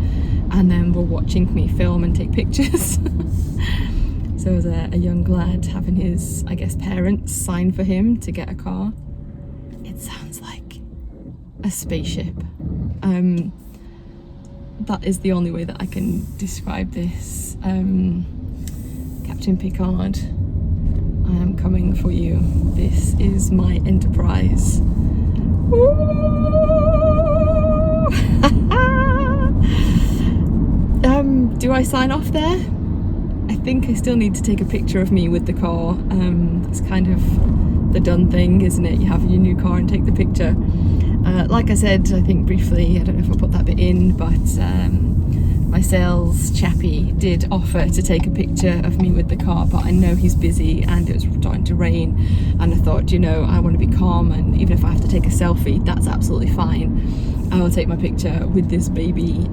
and then were watching me film and take pictures. So as a young lad having his, I guess, parents sign for him to get a car. It sounds like a spaceship. That is the only way that I can describe this. Captain Picard, I am coming for you. This is my Enterprise. Do I sign off there? I think I still need to take a picture of me with the car. That's kind of the done thing, isn't it? You have your new car and take the picture. Like I said, I think briefly, I don't know if I put that bit in, but my sales chappie did offer to take a picture of me with the car, but I know he's busy and it was starting to rain, and I thought, you know, I want to be calm, and even if I have to take a selfie, that's absolutely fine. I will take my picture with this baby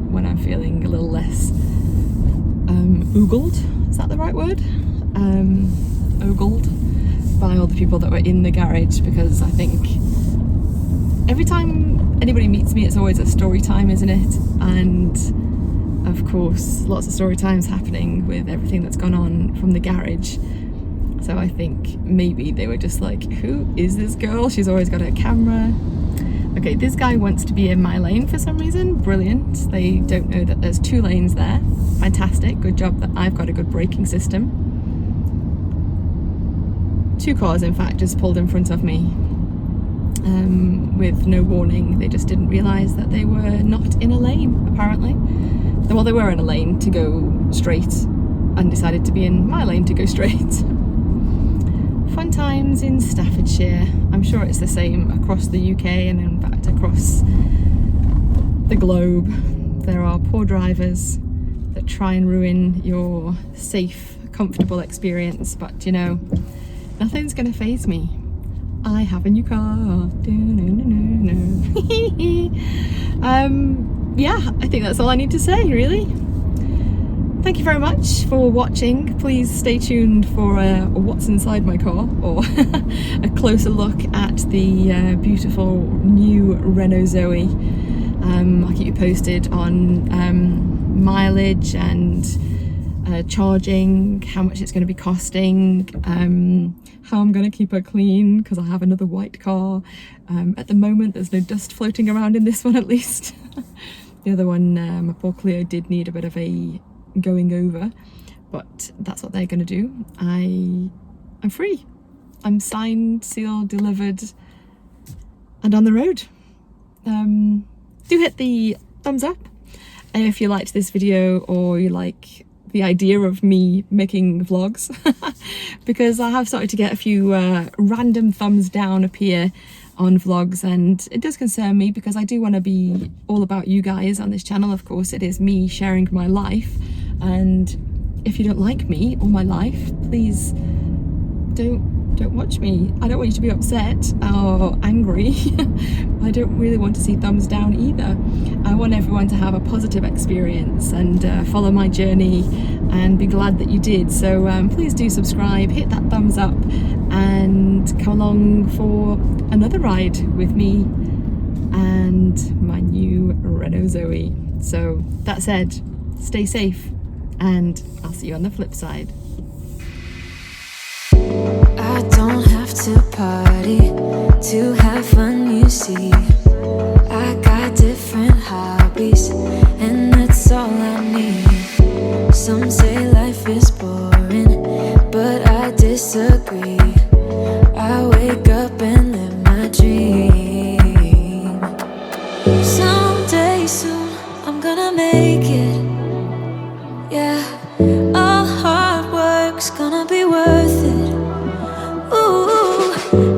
when I'm feeling a little less oogled, is that the right word? Ogled by all the people that were in the garage, because I think every time anybody meets me, it's always a story time, isn't it? And of course, lots of story times happening with everything that's gone on from the garage. So I think maybe they were just like, who is this girl? She's always got her camera. Okay, this guy wants to be in my lane for some reason. Brilliant. They don't know that there's 2 lanes there. Fantastic. Good job that I've got a good braking system. 2 cars, in fact, just pulled in front of me with no warning. They just didn't realise that they were not in a lane, apparently. Well, they were in a lane to go straight and decided to be in my lane to go straight. Fun times in Staffordshire. I'm sure it's the same across the UK and in fact across the globe. There are poor drivers that try and ruin your safe, comfortable experience, but you know, nothing's gonna faze me. I have a new car. Yeah, I think that's all I need to say, really. Thank you very much for watching. Please stay tuned for what's inside my car, or a closer look at the beautiful new Renault Zoe. I'll keep you posted on mileage and charging, how much it's going to be costing, how I'm going to keep her clean because I have another white car. At the moment there's no dust floating around in this one, at least. The other one, my poor Clio, did need a bit of a going over, but that's what they're going to do. I'm free. I'm signed, sealed, delivered, and on the road. Do hit the thumbs up if you liked this video, or you like the idea of me making vlogs, because I have started to get a few random thumbs down appear on vlogs, and it does concern me because I do want to be all about you guys on this channel. Of course, it is me sharing my life, and if you don't like me or my life, please don't don't watch me. I don't want you to be upset or angry. I don't really want to see thumbs down either. I want everyone to have a positive experience and follow my journey and be glad that you did. So please do subscribe, hit that thumbs up, and come along for another ride with me and my new Renault Zoe. So that said, stay safe, and I'll see you on the flip side. I don't have to party to have fun, you see. I got different hobbies, and that's all I need. Some say life is boring, but I disagree. I wake up and live my dream. Someday soon I'm gonna make it. Yeah, all hard work's gonna be worth it. Ooh,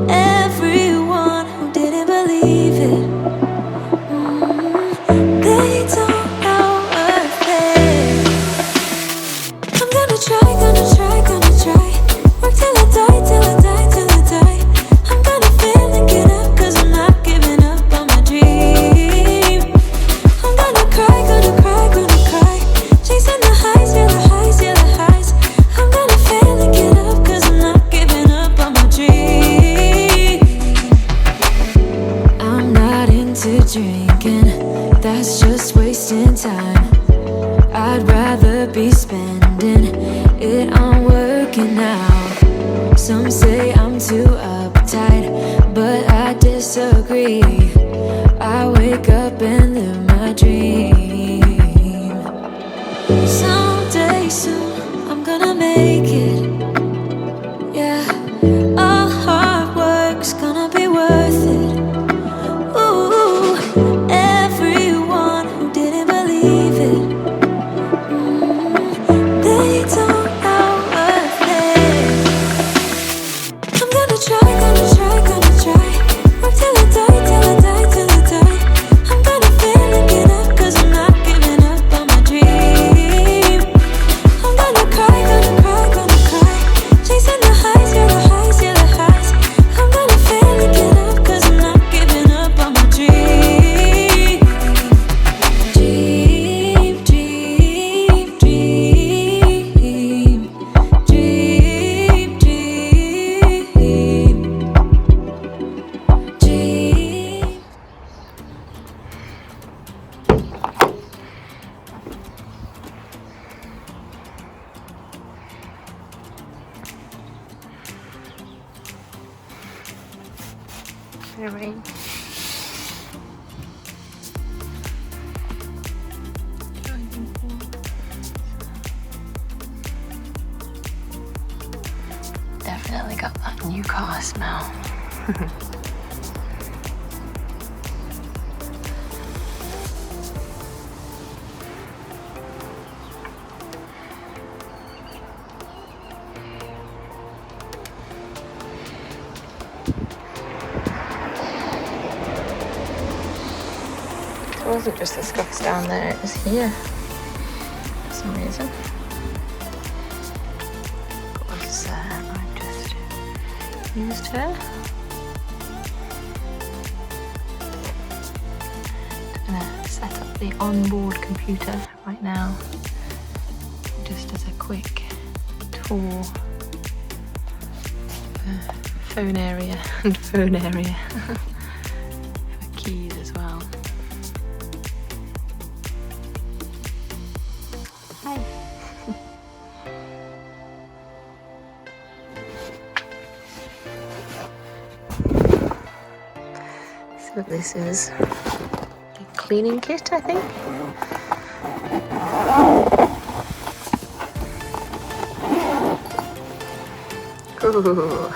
everyone who didn't believe it, they don't know worth it. I'm gonna try, gonna try, gonna try. Work till I die, till I die, till I die. I'm gonna fail and get up, 'cause I'm not giving up on my dream. I'm gonna cry, gonna cry, gonna cry. Chasing the highs, yeah, the highs, yeah, the highs. I'm gonna fail and get up, 'cause I'm not giving up on my dream. I'm not into drinking, that's just wasting time. I'd rather be spending it on working out. Some say I'm too uptight, but I disagree. I wake up and live my dream. Someday soon I'm gonna make it. Yeah, all hard work's gonna be worth it. Ooh, everyone who didn't believe it, they don't know worth it. I'm gonna try, gonna try, gonna try. Work till I die, till I die, till I die. I'm gonna fail and get up, 'cause I'm not giving up on my dream. I'm gonna cry, gonna cry, gonna cry. Chasing the highs, yeah, the highs, yeah, the highs. I'm gonna fail and get up, 'cause I'm not giving up on my dream. Dream, dream, dream. Dream, dream. Dream. The rain. Definitely got that new car smell. It wasn't just the scuffs down there, it was here for some reason. Of course, I've just used her. Just gonna set up the onboard computer right now, just as a quick tour. Phone area and phone area. For keys as well. Hi. So this is a cleaning kit, I think. Ooh.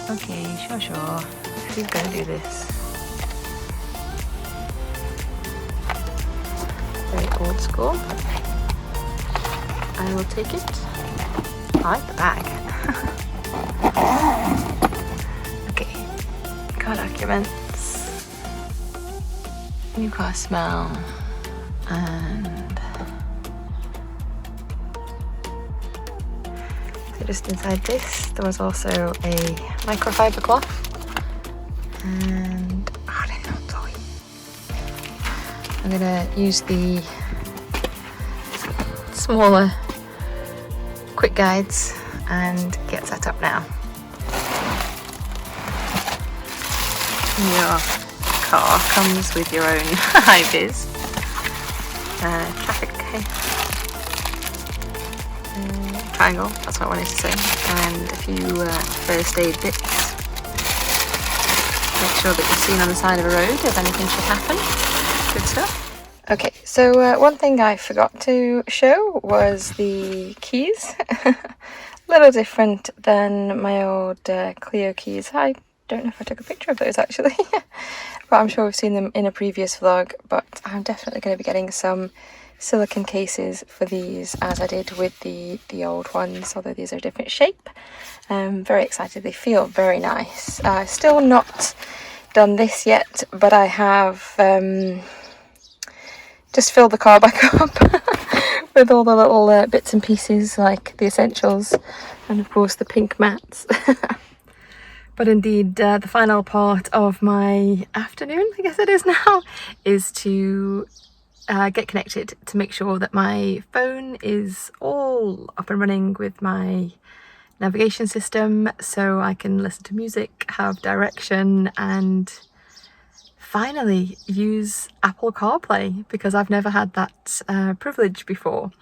Okay, sure. Who's gonna do this? Very old school. I will take it. I like the bag. Okay, car documents. new car smell. And so just inside this there was also a microfiber cloth, and I don't know, Zoe. I'm gonna use the smaller quick guides and get set up now. Your car comes with your own high-vis traffic triangle, that's what I wanted to say, and a few first aid bits. Make sure that you're seen on the side of a road if anything should happen. Good stuff. Okay, so one thing I forgot to show was the keys. A little different than my old Clio keys. I don't know if I took a picture of those actually, but I'm sure we've seen them in a previous vlog. But I'm definitely going to be getting some silicone cases for these, as I did with the old ones, although these are a different shape. Very excited, they feel very nice. Still not done this yet, but I have just filled the car back up with all the little bits and pieces, like the essentials and of course the pink mats. But indeed, the final part of my afternoon, I guess it is now, is to get connected to make sure that my phone is all up and running with my navigation system, so I can listen to music, have direction, and finally use Apple CarPlay, because I've never had that privilege before.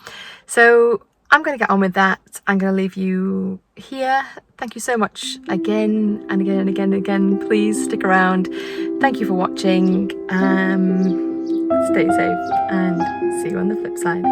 So I'm going to get on with that. I'm going to leave you here. Thank you so much again and again and again and again. Please stick around. Thank you for watching. Stay safe and see you on the flip side.